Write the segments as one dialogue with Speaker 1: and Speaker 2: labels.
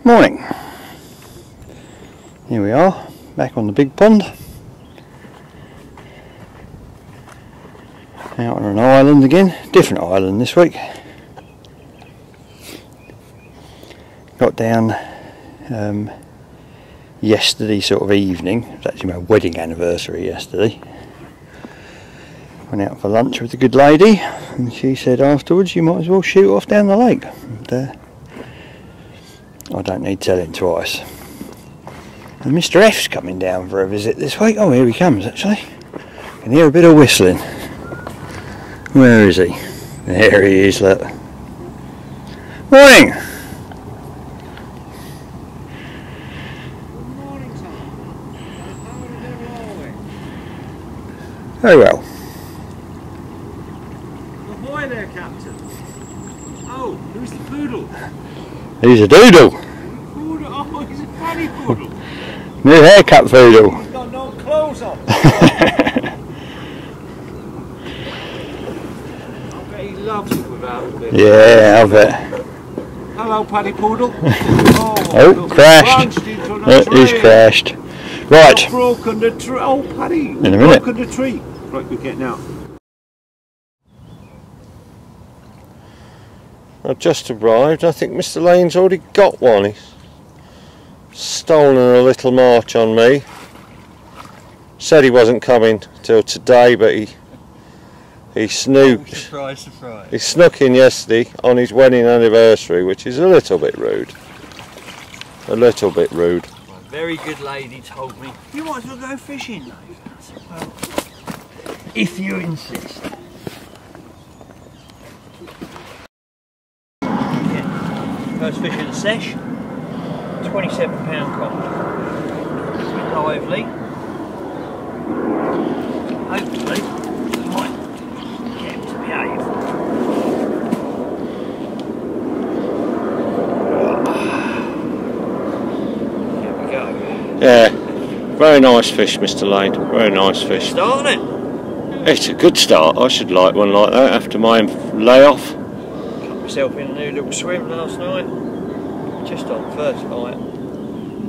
Speaker 1: Morning. Here we are, back on the big pond. Out on an island again, different island this week. Got down yesterday sort of evening. It was actually my wedding anniversary yesterday. Went out for lunch with a good lady and she said afterwards you might as well shoot off down the lake. And, I don't need telling twice. And Mr. F's coming down for a visit this week. Oh, here he comes actually. I can hear a bit of whistling. Where is he? There he is, look. Morning!
Speaker 2: Good morning, Tom. How are we?
Speaker 1: Very well.
Speaker 2: Ahoy there, Captain. Oh, who's the poodle?
Speaker 1: He's a doodle.
Speaker 2: Poodle? Oh, he's a funny poodle.
Speaker 1: New haircut poodle.
Speaker 2: He's got no clothes on. I bet he loves it without a bit.
Speaker 1: Yeah, I bet.
Speaker 2: Hello, Paddy Poodle. Oh,
Speaker 1: crashed. He's crashed. Right.
Speaker 2: I've broken the tree. Oh, Paddy.
Speaker 1: In a minute.
Speaker 2: Broken the tree. Right, we're getting out.
Speaker 3: I've just arrived. I think Mr. Lane's already got one. He's stolen a little march on me. Said he wasn't coming till today, but he snooped.
Speaker 2: Surprise, surprise.
Speaker 3: He snuck in yesterday on his wedding anniversary, which is a little bit rude. A little bit rude.
Speaker 2: A very good lady told me, you might as well go fishing, though. I said, well, if you insist. First fish of the sesh, £27 cod. Lively. Hopefully, I might get him to behave. Here we go.
Speaker 3: Yeah, very nice fish, Mr. Lane. Very nice fish.
Speaker 2: Starting it.
Speaker 3: It's a good start. I should like one like that after my layoff.
Speaker 2: Myself in a new little swim last night, just on first bite,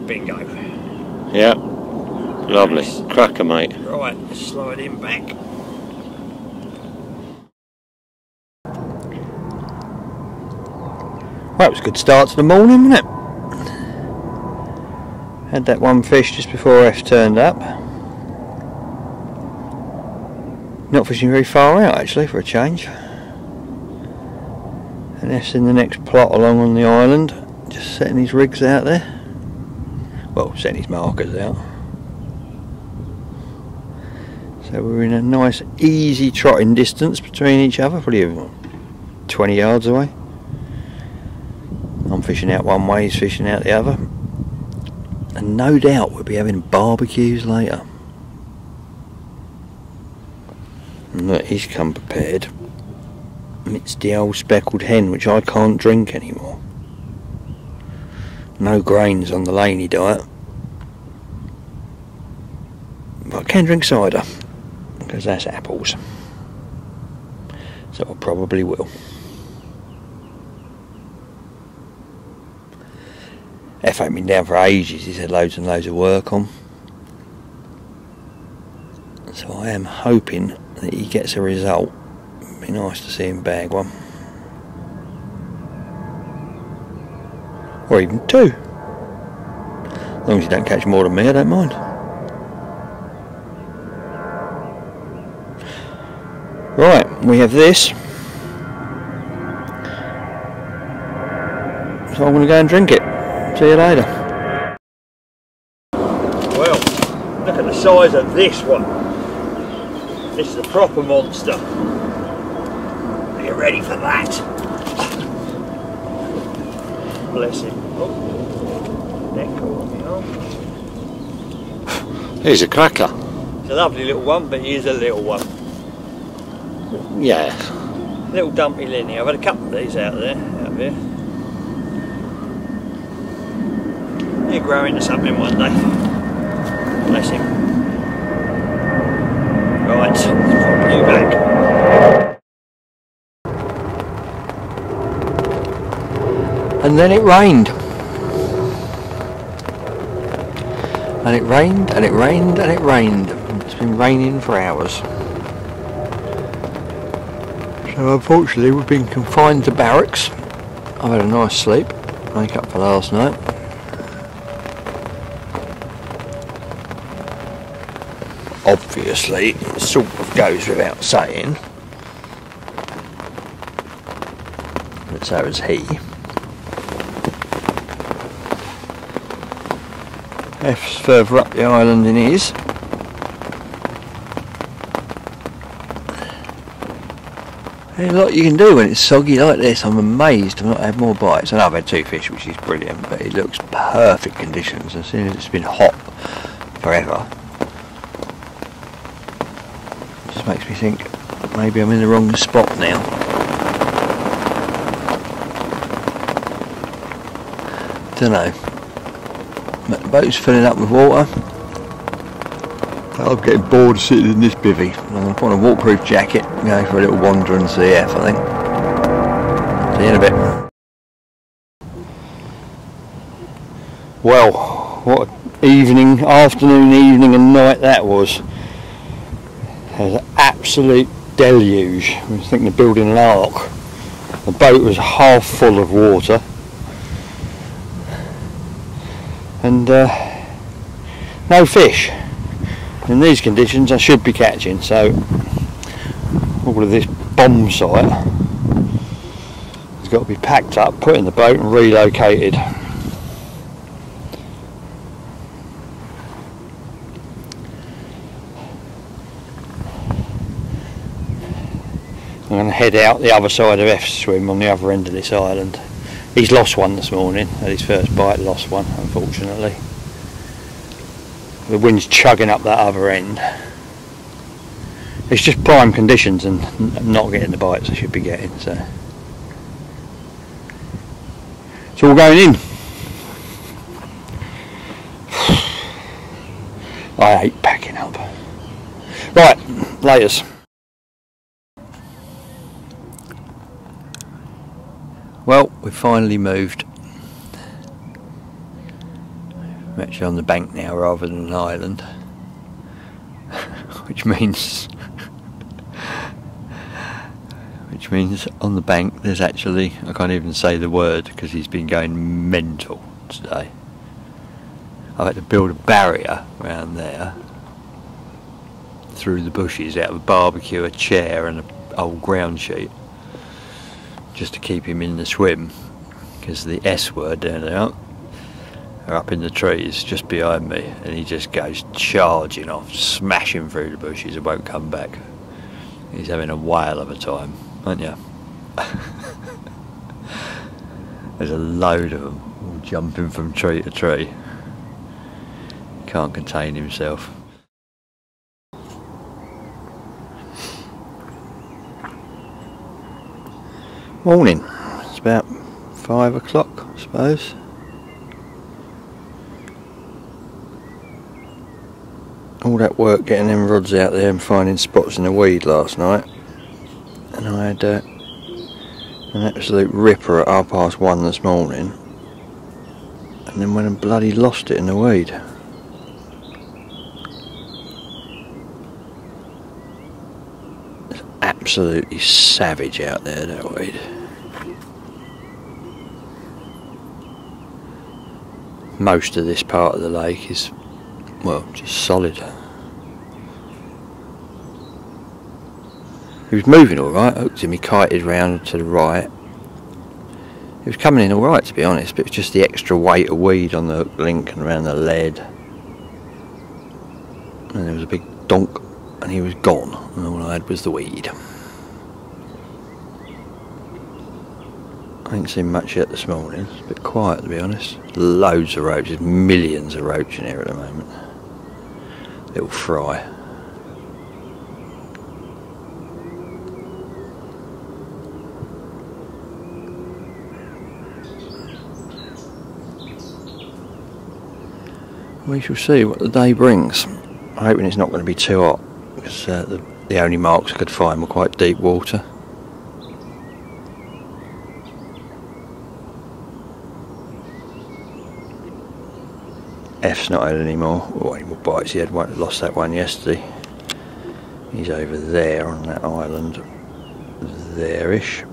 Speaker 2: bingo.
Speaker 3: Yeah, lovely,
Speaker 2: Nice.
Speaker 3: cracker, mate.
Speaker 2: Right, let's slide him back.
Speaker 1: Well, it was a good start to the morning, wasn't it? Had that one fish just before F turned up. Not fishing very far out actually for a change. And F's in the next plot along on the island, just setting his rigs out there. Well, setting his markers out. So we're in a nice easy trotting distance between each other, probably 20 yards away. I'm fishing out one way, he's fishing out the other. And no doubt we'll be having barbecues later. And look, he's come prepared. It's the old speckled hen, which I can't drink anymore. No grains on the Laney diet. But I can drink cider, because that's apples. So I probably will. F ain't been down for ages, he's had loads and loads of work on. So I am hoping that he gets a result. It'd be nice to see him bag one. Or even two. As long as you don't catch more than me, I don't mind. Right, we have this. So I'm going to go and drink it. See you later.
Speaker 2: Well, look at the size of this one. This is a proper monster. Are you ready for that? Bless him. Oh, neck caught on me arm.
Speaker 3: He's a cracker.
Speaker 2: It's a lovely little one, but he is a little one.
Speaker 3: Yeah.
Speaker 2: Little dumpy Laney. I've had a couple of these out here. He'll grow into something one day. Bless him. Right, let's pop you back.
Speaker 1: And then it rained. And it rained and it rained and it rained. It's been raining for hours. So unfortunately we've been confined to barracks. I've had a nice sleep, make up for last night. Obviously it sort of goes without saying, but so has he. F's further up the island than his. There's a lot you can do when it's soggy like this. I'm amazed I've not had more bites. And I've had 2 fish, which is brilliant, but it looks perfect conditions as soon as it's been hot forever. It just makes me think maybe I'm in the wrong spot now. Don't know. But the boat's filling up with water. I'm getting bored of sitting in this bivvy. I'm going to put on a waterproof jacket and go for a little wander and CF, I think. See you in a bit. Well, what evening, afternoon, evening and night that was. It was an absolute deluge. I was thinking of building an ark. The boat was half full of water. And no fish. In these conditions I should be catching, so all of this bomb site has got to be packed up, put in the boat and relocated. I'm going to head out the other side of F's swim on the other end of this island. He's lost one this morning, at his first bite lost one unfortunately. The wind's chugging up that other end. It's just prime conditions and not getting the bites I should be getting, so it's all going in. I hate packing up. Right, laters. Well, we've finally moved. I'm actually on the bank now rather than an island, which means on the bank there's actually, I can't even say the word because he's been going mental today. I've had to build a barrier around there through the bushes out of a barbecue, a chair and an old ground sheet just to keep him in the swim, because the S word down there are up in the trees just behind me and he just goes charging off, smashing through the bushes and won't come back. He's having a whale of a time, aren't you? There's a load of them all jumping from tree to tree. Can't contain himself. Morning. It's about 5 o'clock, I suppose. All that work getting them rods out there and finding spots in the weed last night, and I had an absolute ripper at 1:30 this morning, and then went and bloody lost it in the weed. It's absolutely savage out there, that weed. Most of this part of the lake is, well, just solid. He was moving alright, hooked him, he kited round to the right. He was coming in alright, to be honest, but it's just the extra weight of weed on the hook link and around the lead. And there was a big donk and he was gone, and all I had was the weed. I ain't seen much yet this morning, it's a bit quiet to be honest. Loads of roach, there's millions of roach in here at the moment. Little fry. We shall see what the day brings. I'm hoping it's not going to be too hot, because the only marks I could find were quite deep water. F's not had any more bites. He had one, lost that one yesterday. He's over there on that island, there-ish.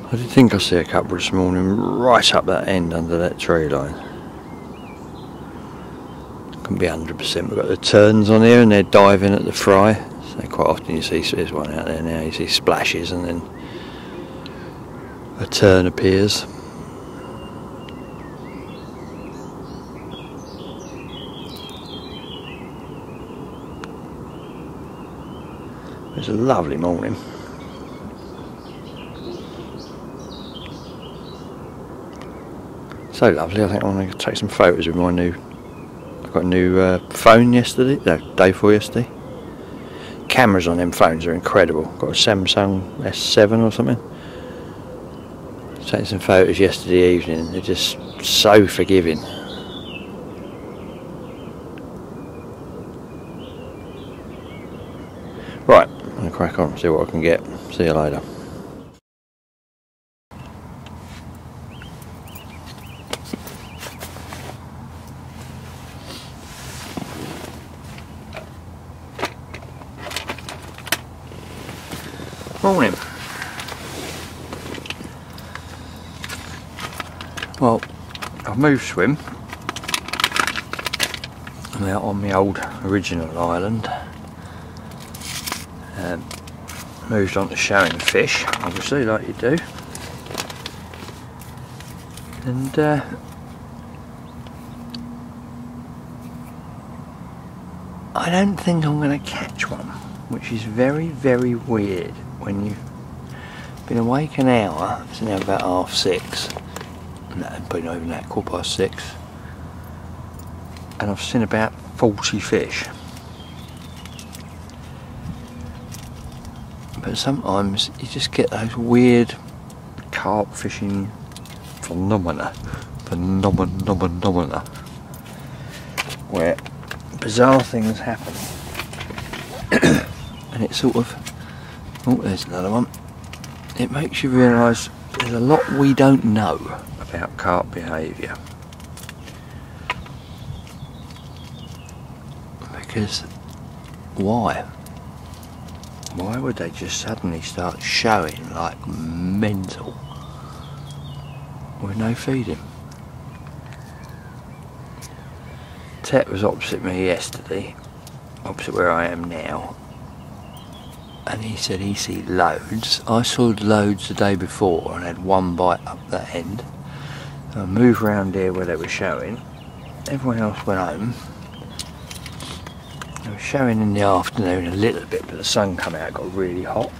Speaker 1: I did think I see a couple this morning right up that end under that tree line. Couldn't be 100%. We've got the terns on here and they're diving at the fry. So quite often you see, there's one out there now, you see splashes and then a tern appears. It's a lovely morning. So lovely. I think I'm going to take some photos with my new. I got a new phone yesterday. No, day before yesterday. Cameras on them phones are incredible. Got a Samsung S7 or something. Taking some photos yesterday evening. They're just so forgiving. Right, I'm going to crack on. See what I can get. See you later. Morning. Well, I've moved swim. I'm out on my old original island. Moved on to showing fish, obviously, like you do. And I don't think I'm going to catch one, which is very, very weird. When you've been awake an hour, it's now about 6:30, no, probably not even that, 6:15, and I've seen about 40 fish. But sometimes you just get those weird carp fishing phenomena, where bizarre things happen, and it sort of. Oh, there's another one. It makes you realise there's a lot we don't know about carp behaviour. Because why? Why would they just suddenly start showing like mental with no feeding? Tet was opposite me yesterday, opposite where I am now. And he said he see loads. I saw loads the day before and had one bite up that end. So I moved around here where they were showing. Everyone else went home. They were showing in the afternoon a little bit, but the sun come out, got really hot.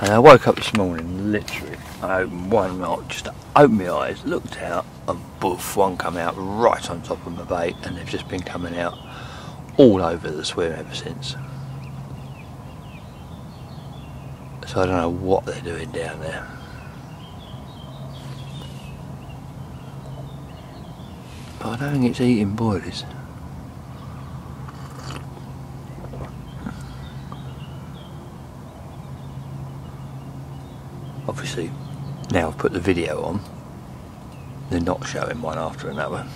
Speaker 1: And I woke up this morning, literally, I opened one eye, just opened my eyes, looked out, and boof, one come out right on top of my bait, and they've just been coming out all over the swim ever since. So I don't know what they're doing down there. But I don't think it's eating boilies. Obviously, now I've put the video on, they're not showing one after another.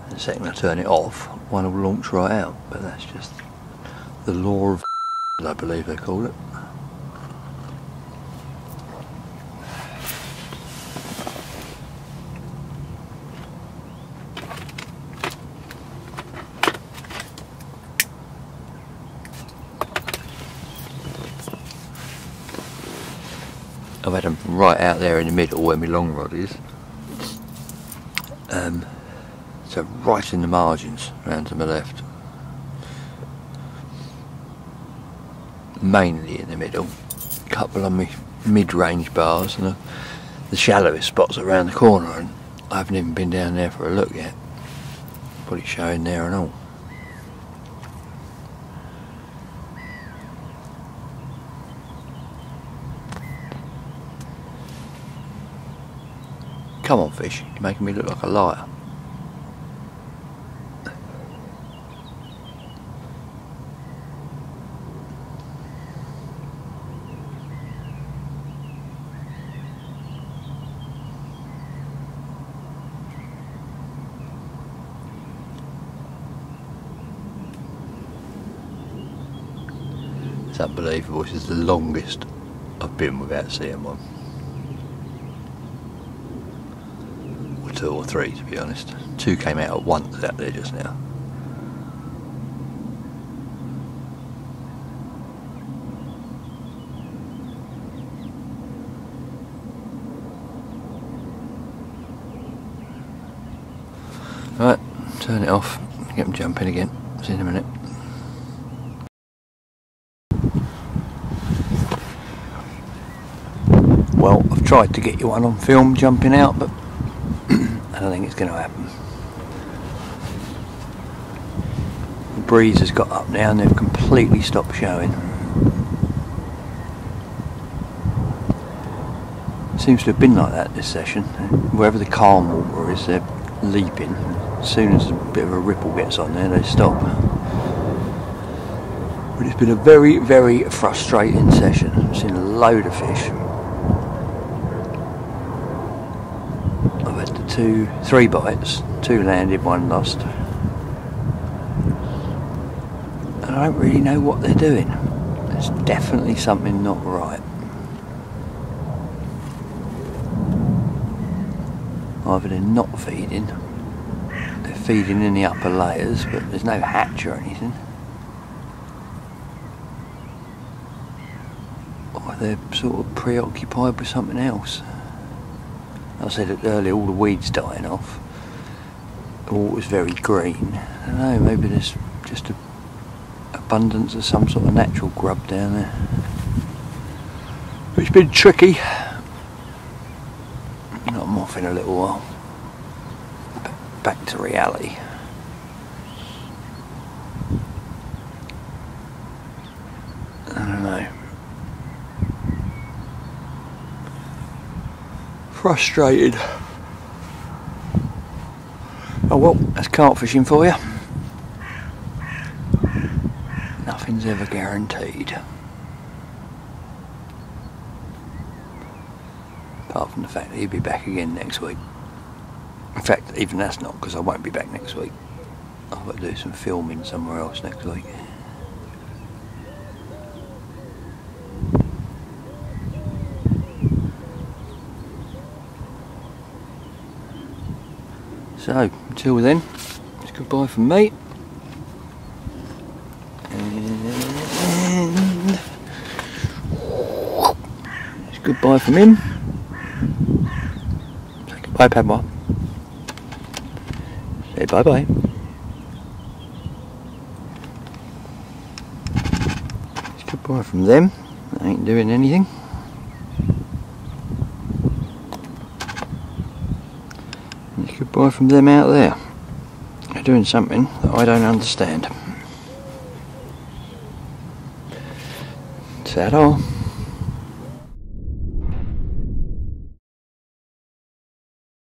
Speaker 1: And the second I turn it off, one will launch right out. But that's just the law of I believe they call it. I've had them right out there in the middle where my long rod is. So right in the margins, round to my left. Mainly in the middle, a couple on my mid-range bars and the shallowest spots around the corner, and I haven't even been down there for a look yet. Probably showing there and all. Come on fish, you're making me look like a liar. It's unbelievable. This is the longest I've been without seeing one. Or 2 or 3 to be honest. 2 came out at once out there just now. Right, turn it off, get them jumping again. See you in a minute. Well, I've tried to get you one on film jumping out, but I don't think it's going to happen. The breeze has got up now and they've completely stopped showing. It seems to have been like that this session. Wherever the calm water is, they're leaping. As soon as a bit of a ripple gets on there, they stop. But it's been a very, very frustrating session. I've seen a load of fish. I've had 3 bites, 2 landed, 1 lost. And I don't really know what they're doing. There's definitely something not right. Either they're not feeding, they're feeding in the upper layers, but there's no hatch or anything. Or they're sort of preoccupied with something else. I said it earlier, all the weeds dying off. The water's very green. I don't know, maybe there's just an abundance of some sort of natural grub down there. It's been tricky. I'm off in a little while. Back to reality. I don't know. Frustrated. Oh well, that's carp fishing for you. Nothing's ever guaranteed. Apart from the fact that he'll be back again next week. In fact, even that's not, because I won't be back next week. I've got to do some filming somewhere else next week. So, until then, it's goodbye from me. And it's goodbye from him. Say goodbye, Padma. Say bye bye. It's goodbye from them. I ain't doing anything. It's goodbye from them out there. They're doing something that I don't understand. Ta-da.